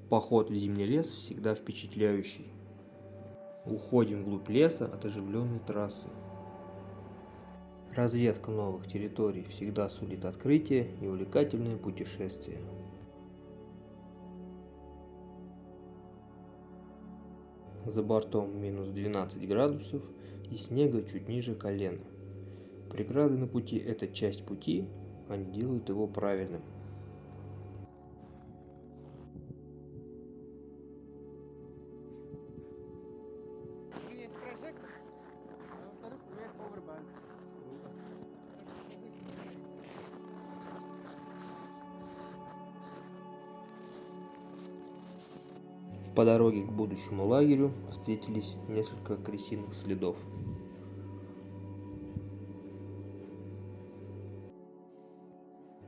Поход в зимний лес всегда впечатляющий. Уходим вглубь леса от оживленной трассы. Разведка новых территорий всегда сулит открытие и увлекательные путешествия. За бортом минус 12 градусов и снега чуть ниже колена. Преграды на пути – это часть пути, они делают его правильным. Есть прожектор, а во-вторых, у меня есть повербанк. По дороге к будущему лагерю встретились несколько крысиных следов.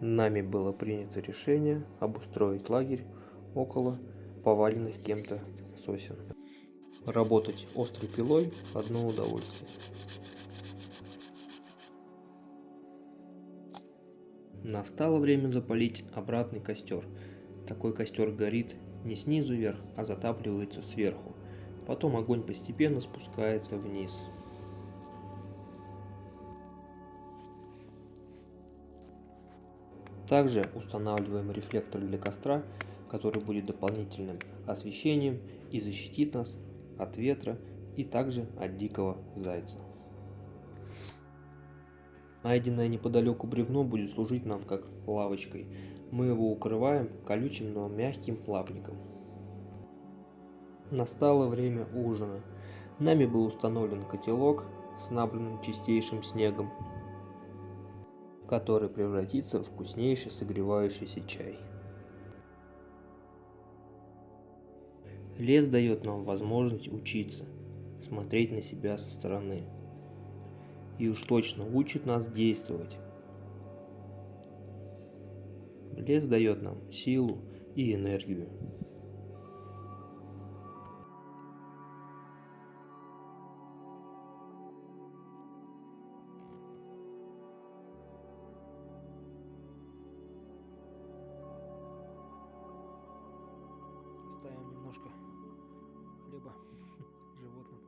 Нами было принято решение обустроить лагерь около поваленных кем-то сосен. Работать острой пилой – одно удовольствие. Настало время запалить обратный костер. Такой костер горит не снизу вверх, а затапливается сверху. Потом огонь постепенно спускается вниз. Также устанавливаем рефлектор для костра, который будет дополнительным освещением и защитит нас от ветра и также от дикого зайца. Найденное неподалеку бревно будет служить нам как лавочкой. Мы его укрываем колючим, но мягким лапником. Настало время ужина. Нами был установлен котелок с набранным чистейшим снегом, который превратится в вкуснейший согревающийся чай. Лес дает нам возможность учиться, смотреть на себя со стороны. И уж точно учит нас действовать. Лес дает нам силу и энергию. Ставим немножко хлеба животным.